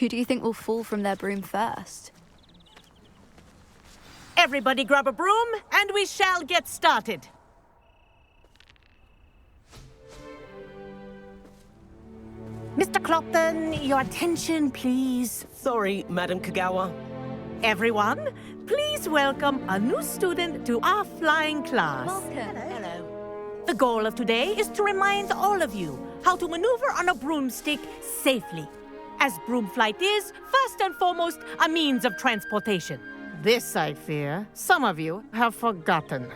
Who do you think will fall from their broom first? Everybody grab a broom, and we shall get started. Mr. Clopton, your attention, please. Sorry, Madam Kagawa. Everyone, please welcome a new student to our flying class. Welcome. Hello. The goal of today is to remind all of you how to maneuver on a broomstick safely, as broom flight is, first and foremost, a means of transportation. This, I fear, some of you have forgotten.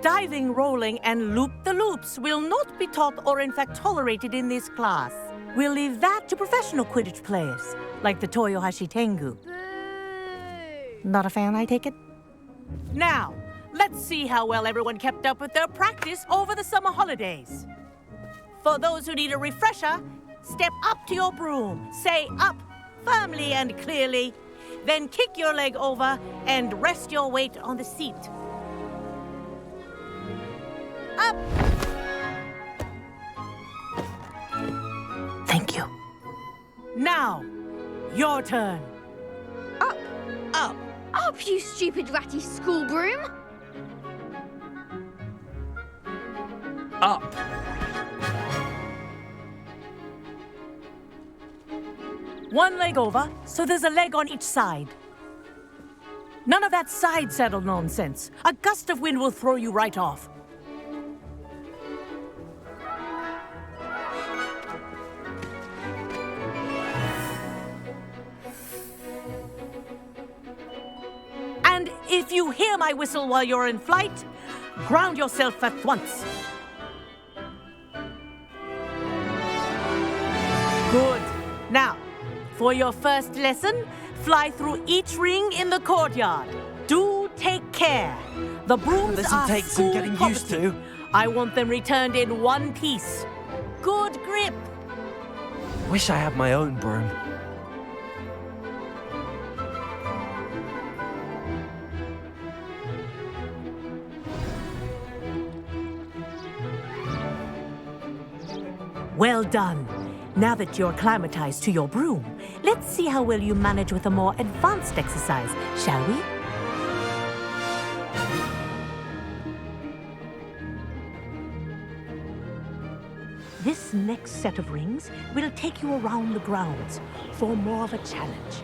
Diving, rolling, and loop-the-loops will not be taught or in fact tolerated in this class. We'll leave that to professional Quidditch players, like the Toyohashi Tengu. Boo! Not a fan, I take it? Now, let's see how well everyone kept up with their practice over the summer holidays. For those who need a refresher, step up to your broom, say up firmly and clearly, then kick your leg over and rest your weight on the seat. Up! Thank you. Now, your turn. Up! Up! Up, you stupid ratty school broom! Up! One leg over, so there's a leg on each side. None of that side saddle nonsense. A gust of wind will throw you right off. And if you hear my whistle while you're in flight, ground yourself at once. Good. Now, for your first lesson, fly through each ring in the courtyard. Do take care. The brooms This'll are take some school getting property. used to. I want them returned in one piece. Good grip. Wish I had my own broom. Well done. Now that you're acclimatized to your broom, let's see how well you manage with a more advanced exercise, shall we? This next set of rings will take you around the grounds for more of a challenge.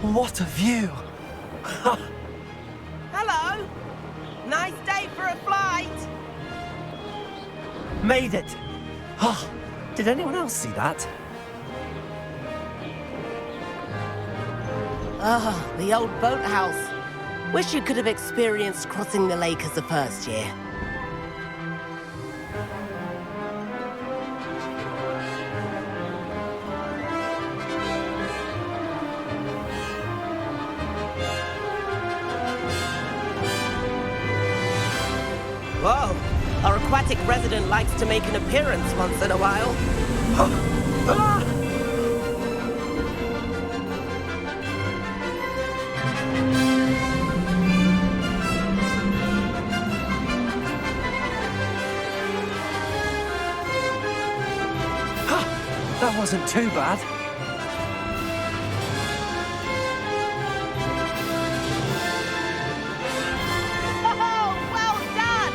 What a view! Hello! Nice day for a flight! Made it! Oh, did anyone else see that? Ah, the old boathouse. Wish you could have experienced crossing the lake as the first year. Whoa! Our aquatic resident likes to make an appearance once in a while. That wasn't too bad. Oh, well done!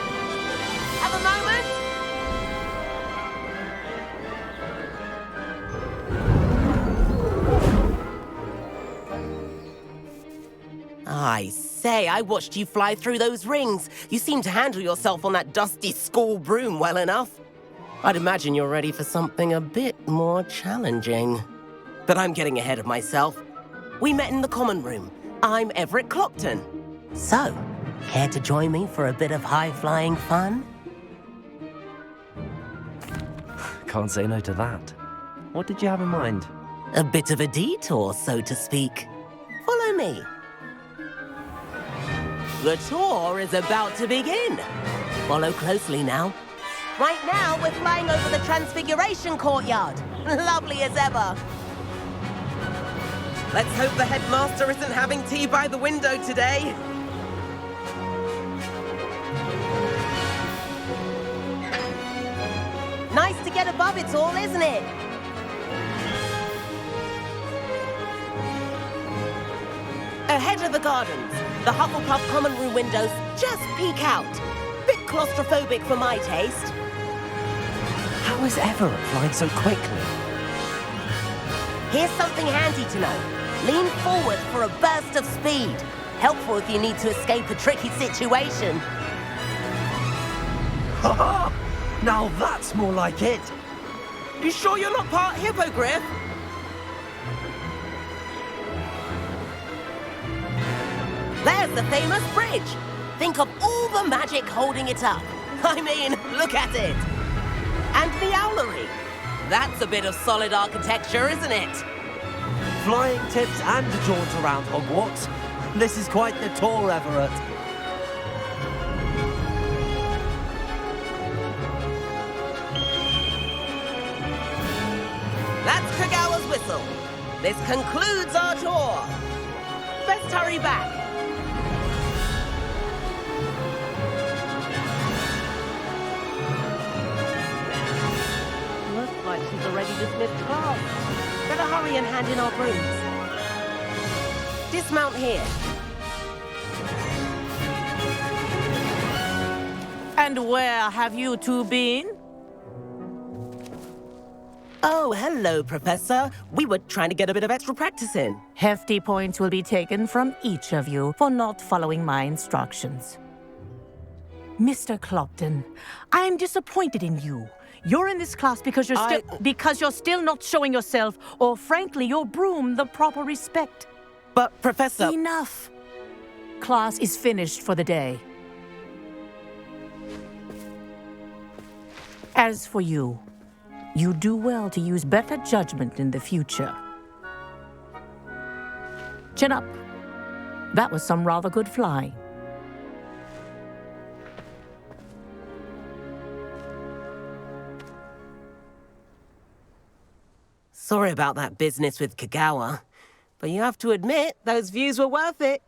Have a moment? I say, I watched you fly through those rings. You seem to handle yourself on that dusty school broom well enough. I'd imagine you're ready for something a bit more challenging. But I'm getting ahead of myself. We met in the common room. I'm Everett Clopton. So, care to join me for a bit of high-flying fun? Can't say no to that. What did you have in mind? A bit of a detour, so to speak. Follow me. The tour is about to begin. Follow closely now. Right now, we're flying over the Transfiguration Courtyard. Lovely as ever. Let's hope the headmaster isn't having tea by the window today. Nice to get above it all, isn't it? Ahead of the gardens, the Hufflepuff common room windows just peek out. Bit claustrophobic for my taste. How is Everett flying so quickly? Here's something handy to know. Lean forward for a burst of speed. Helpful if you need to escape a tricky situation. Ha! Now that's more like it. You sure you're not part hippogriff? There's the famous bridge. Think of all the magic holding it up. I mean, look at it. And the owlery. That's a bit of solid architecture, isn't it? Flying tips and a jaunt around Hogwarts. This is quite the tour, Everett. That's Kagawa's whistle. This concludes our tour. Best hurry back. Looks like she's already dismissed class. Better hurry and hand in our brooms. Dismount here. And where have you two been? Oh, hello, Professor. We were trying to get a bit of extra practice in. Hefty points will be taken from each of you for not following my instructions. Mr. Clopton, I'm disappointed in you. You're in this class because you're still not showing yourself, or frankly, your broom, the proper respect. But, Professor... Enough. Class is finished for the day. As for you, you do well to use better judgment in the future. Chin up. That was some rather good flying. Sorry about that business with Kagawa, but you have to admit, those views were worth it.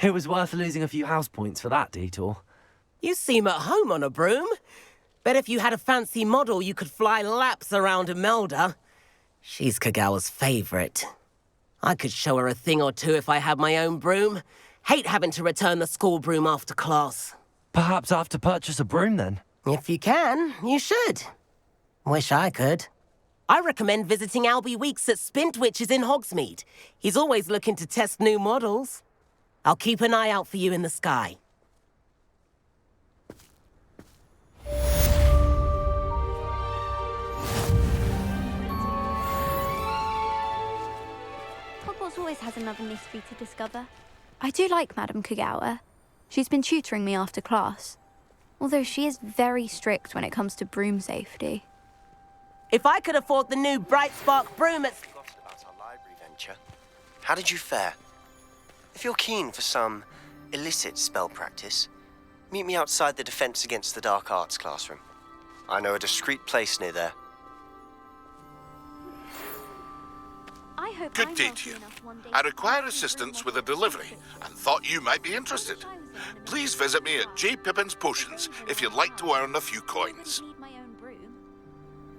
It was worth losing a few house points for that detour. You seem at home on a broom. Bet if you had a fancy model, you could fly laps around Imelda. She's Kagawa's favorite. I could show her a thing or two if I had my own broom. Hate having to return the school broom after class. Perhaps I have to purchase a broom then. If you can, you should. Wish I could. I recommend visiting Albie Weeks at Spintwitches in Hogsmeade. He's always looking to test new models. I'll keep an eye out for you in the sky. Hogwarts always has another mystery to discover. I do like Madame Kagawa. She's been tutoring me after class. Although she is very strict when it comes to broom safety. If I could afford the new Bright Spark broom at... Forgotten about our library venture. How did you fare? If you're keen for some illicit spell practice, meet me outside the Defense Against the Dark Arts classroom. I know a discreet place near there. I hope Good I'm day wealthy to you. enough one day I to require buy assistance one with a of those delivery potions. and thought you might be interested. Please visit me at J. Pippin's Potions if you'd like to earn a few coins. Need my own broom.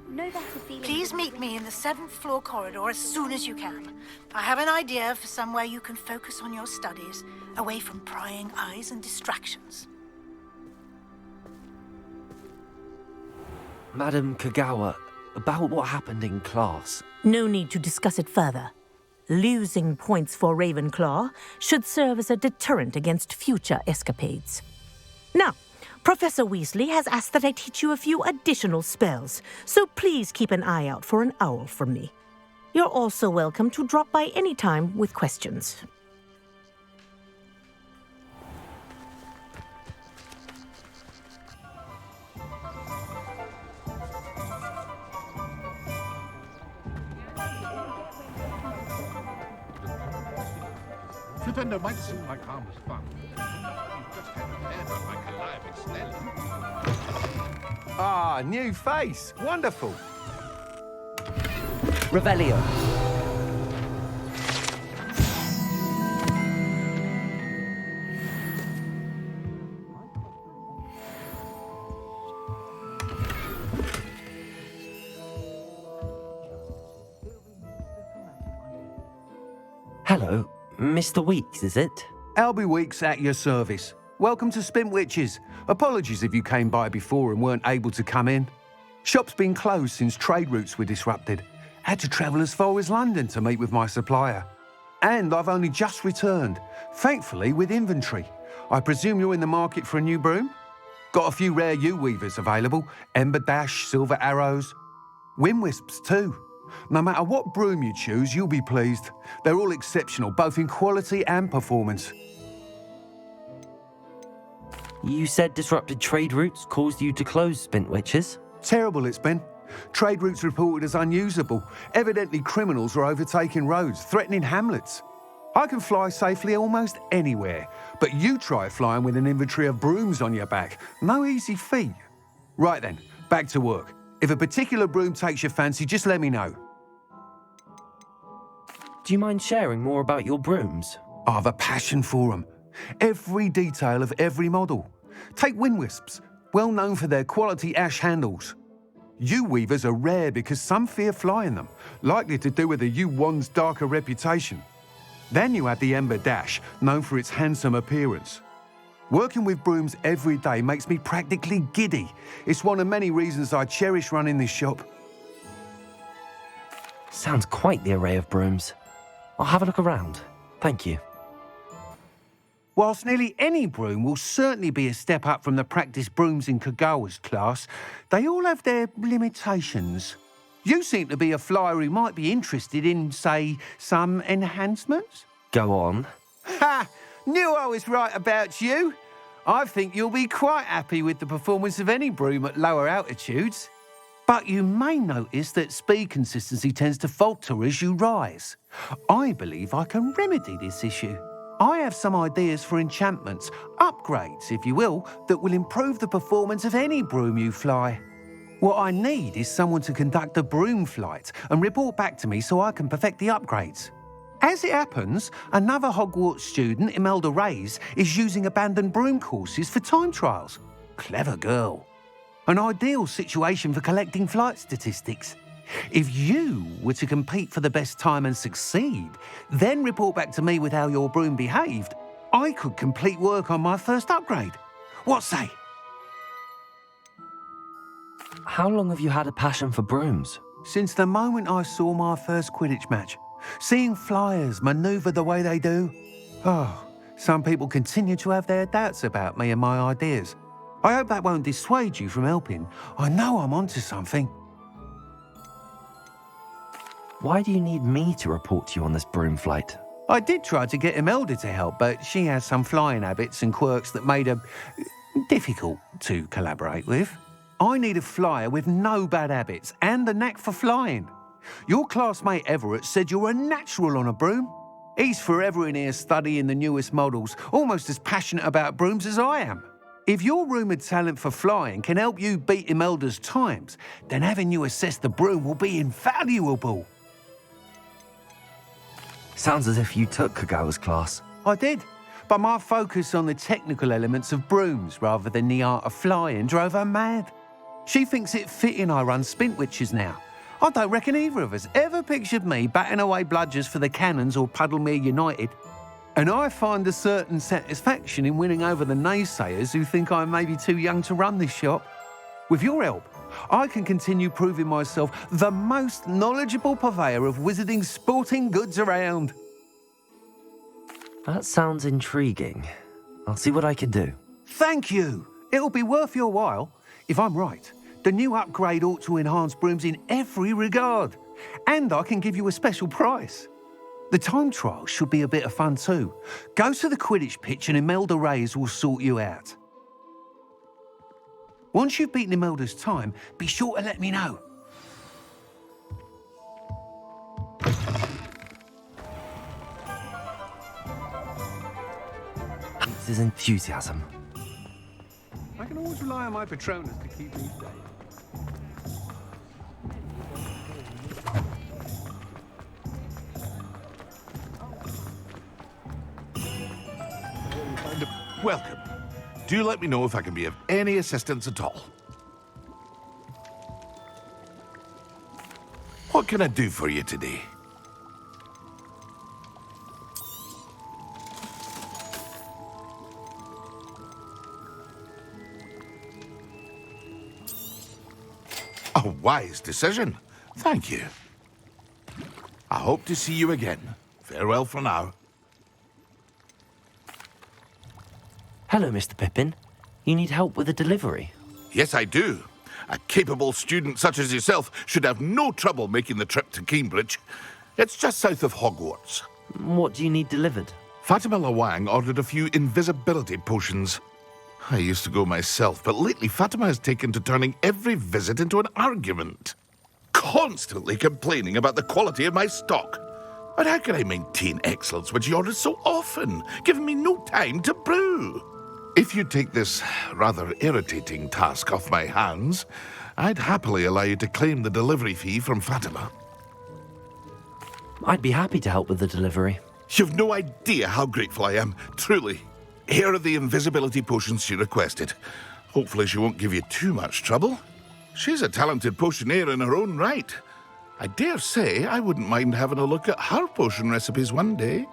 No better feeling Please than meet the me in the 7th floor corridor as soon as you can. I have an idea for somewhere you can focus on your studies, away from prying eyes and distractions. Madam Kagawa, about what happened in class. No need to discuss it further. Losing points for Ravenclaw should serve as a deterrent against future escapades. Now, Professor Weasley has asked that I teach you a few additional spells, so please keep an eye out for an owl from me. You're also welcome to drop by any time with questions. Flipendo might seem like harmless fun. You've just had your hair done like a live stallion. Ah, new face. Wonderful. Revelio. Hello, Mr. Weeks, is it? Albie Weeks at your service. Welcome to Spintwitches. Apologies if you came by before and weren't able to come in. Shop's been closed since trade routes were disrupted. Had to travel as far as London to meet with my supplier. And I've only just returned, thankfully with inventory. I presume you're in the market for a new broom? Got a few rare U-weavers available, Ember Dash, Silver Arrows, Wind Wisps too. No matter what broom you choose, you'll be pleased. They're all exceptional, both in quality and performance. You said disrupted trade routes caused you to close Spintwitches? Terrible it's been. Trade routes reported as unusable. Evidently criminals are overtaking roads, threatening hamlets. I can fly safely almost anywhere, but you try flying with an inventory of brooms on your back. No easy feat. Right then, back to work. If a particular broom takes your fancy, just let me know. Do you mind sharing more about your brooms? I have a passion for them. Every detail of every model. Take Wind Wisps, well known for their quality ash handles. U-weavers are rare because some fear flying them, likely to do with the U-wand's darker reputation. Then you have the Ember Dash, known for its handsome appearance. Working with brooms every day makes me practically giddy. It's one of many reasons I cherish running this shop. Sounds quite the array of brooms. I'll have a look around. Thank you. Whilst nearly any broom will certainly be a step up from the practice brooms in Kagawa's class, they all have their limitations. You seem to be a flyer who might be interested in, say, some enhancements? Go on. Ha! Knew I was right about you. I think you'll be quite happy with the performance of any broom at lower altitudes. But you may notice that speed consistency tends to falter as you rise. I believe I can remedy this issue. I have some ideas for enchantments, upgrades, if you will, that will improve the performance of any broom you fly. What I need is someone to conduct a broom flight and report back to me so I can perfect the upgrades. As it happens, another Hogwarts student, Imelda Reyes, is using abandoned broom courses for time trials. Clever girl. An ideal situation for collecting flight statistics. If you were to compete for the best time and succeed, then report back to me with how your broom behaved, I could complete work on my first upgrade. What say? How long have you had a passion for brooms? Since the moment I saw my first Quidditch match. Seeing flyers manoeuvre the way they do. Oh, some people continue to have their doubts about me and my ideas. I hope that won't dissuade you from helping. I know I'm onto something. Why do you need me to report to you on this broom flight? I did try to get Imelda to help, but she has some flying habits and quirks that made her difficult to collaborate with. I need a flyer with no bad habits and a knack for flying. Your classmate Everett said you're a natural on a broom. He's forever in here studying the newest models, almost as passionate about brooms as I am. If your rumoured talent for flying can help you beat Imelda's times, then having you assess the broom will be invaluable. Sounds as if you took Kagawa's class. I did, but my focus on the technical elements of brooms rather than the art of flying drove her mad. She thinks it fitting I run Spintwitches now. I don't reckon either of us ever pictured me batting away bludgers for the Cannons or Puddlemere United. And I find a certain satisfaction in winning over the naysayers who think I may be too young to run this shop. With your help, I can continue proving myself the most knowledgeable purveyor of wizarding sporting goods around. That sounds intriguing. I'll see what I can do. Thank you. It'll be worth your while. If I'm right, the new upgrade ought to enhance brooms in every regard. And I can give you a special price. The time trial should be a bit of fun too. Go to the Quidditch pitch and Imelda Reyes will sort you out. Once you've beaten Imelda's time, be sure to let me know. It's his enthusiasm. I can always rely on my Patronus to keep me safe. Welcome. Do let me know if I can be of any assistance at all. What can I do for you today? A wise decision. Thank you. I hope to see you again. Farewell for now. Hello, Mr. Pippin. You need help with a delivery? Yes, I do. A capable student such as yourself should have no trouble making the trip to Cambridge. It's just south of Hogwarts. What do you need delivered? Fatima Lawang ordered a few invisibility potions. I used to go myself, but lately Fatima has taken to turning every visit into an argument. Constantly complaining about the quality of my stock. But how can I maintain excellence when she orders so often, giving me no time to brew? If you take this rather irritating task off my hands, I'd happily allow you to claim the delivery fee from Fatima. I'd be happy to help with the delivery. You've no idea how grateful I am, truly. Here are the invisibility potions she requested. Hopefully she won't give you too much trouble. She's a talented potioneer in her own right. I dare say I wouldn't mind having a look at her potion recipes one day.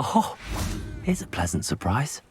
Oh, here's a pleasant surprise.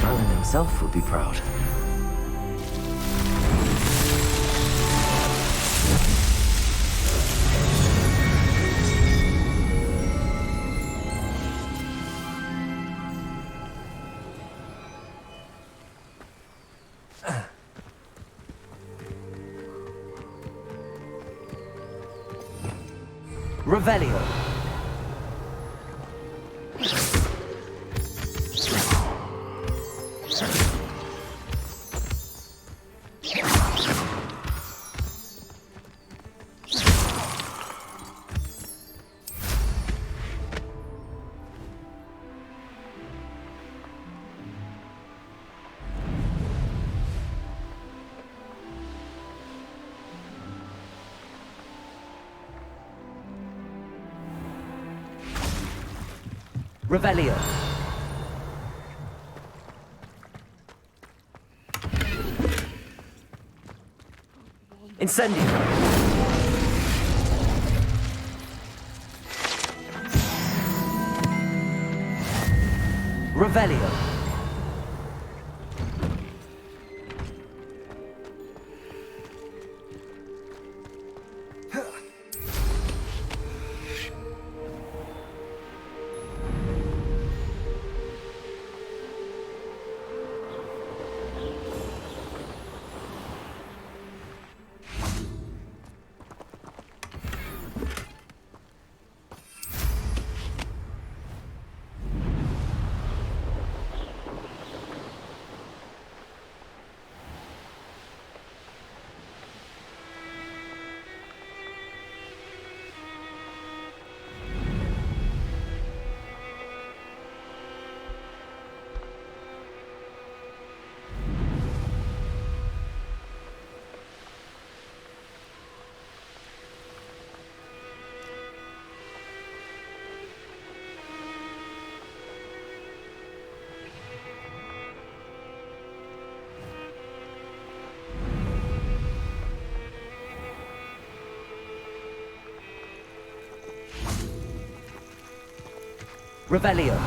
Alan himself would be proud. Revelio. Revelio. Incendio. Revelio. Revelio.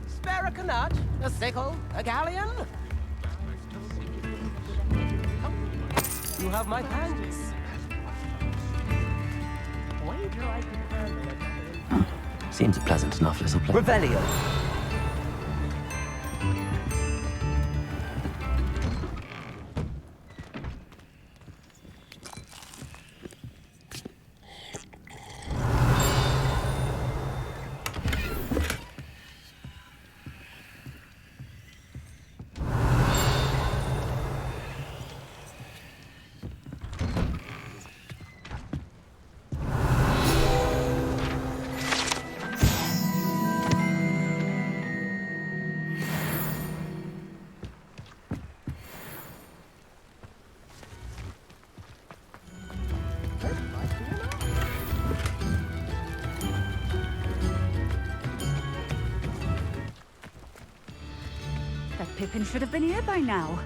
Spare a canut, a sickle, a galleon? You have my thanks. Wager I can handle a galleon. Seems a pleasant enough little place. Revelio. That Pippin should have been here by now.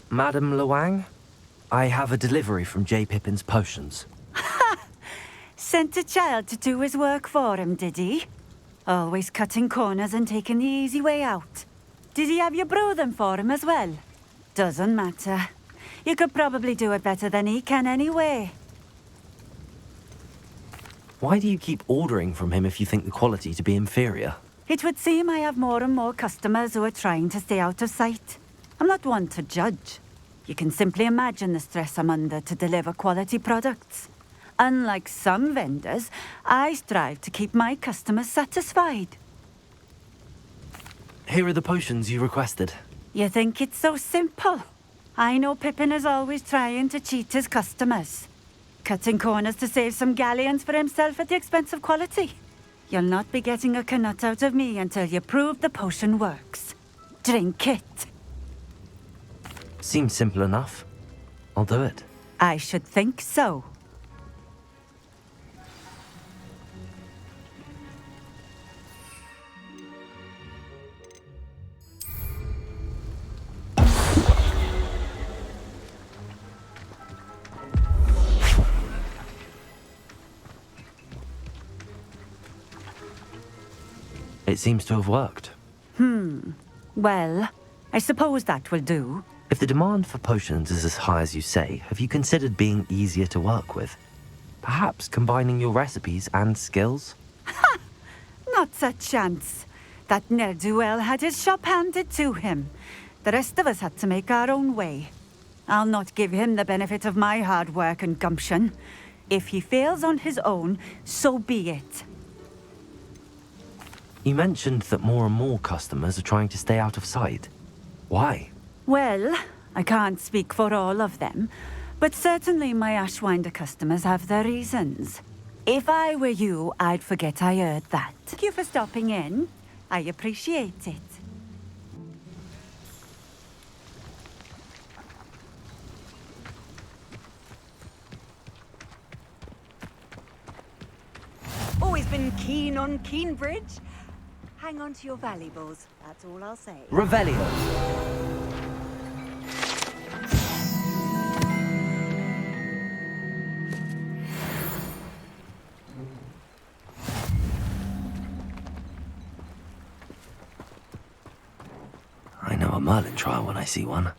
Madam Luang, I have a delivery from J. Pippin's potions. Sent a child to do his work for him, did he? Always cutting corners and taking the easy way out. Did he have you brew them for him as well? Doesn't matter. You could probably do it better than he can anyway. Why do you keep ordering from him if you think the quality to be inferior? It would seem I have more and more customers who are trying to stay out of sight. I'm not one to judge. You can simply imagine the stress I'm under to deliver quality products. Unlike some vendors, I strive to keep my customers satisfied. Here are the potions you requested. You think it's so simple? I know Pippin is always trying to cheat his customers. Cutting corners to save some galleons for himself at the expense of quality. You'll not be getting a canut out of me until you prove the potion works. Drink it. Seems simple enough. I'll do it. I should think so. It seems to have worked. Well, I suppose that will do. If the demand for potions is as high as you say, have you considered being easier to work with? Perhaps combining your recipes and skills? Not a chance. That ne'er-do-well had his shop handed to him. The rest of us had to make our own way. I'll not give him the benefit of my hard work and gumption. If he fails on his own, so be it. You mentioned that more and more customers are trying to stay out of sight. Why? Well, I can't speak for all of them, but certainly my Ashwinder customers have their reasons. If I were you, I'd forget I heard that. Thank you for stopping in. I appreciate it. Always been keen on Keenbridge. Hang on to your valuables, that's all I'll say. Revelio. I know a Merlin trial when I see one.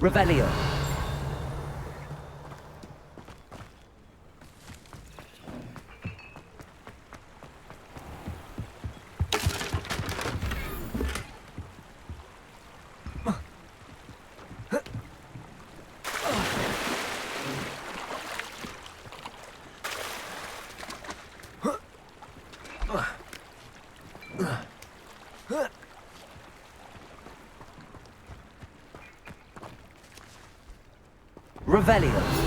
Revelio. Revelio.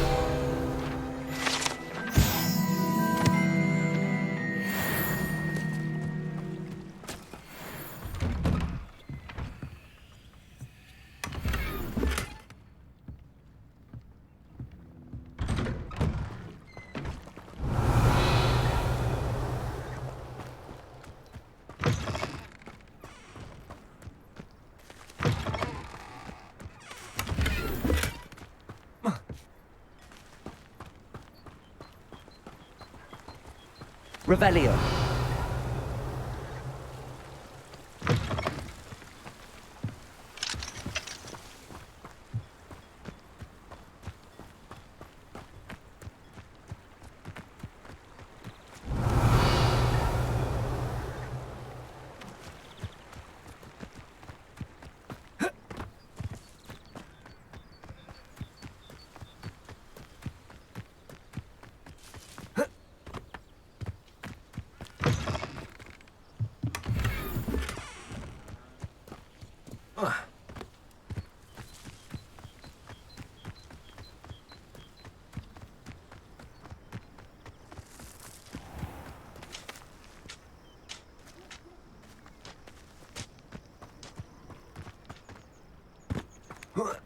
Revelio. Huh.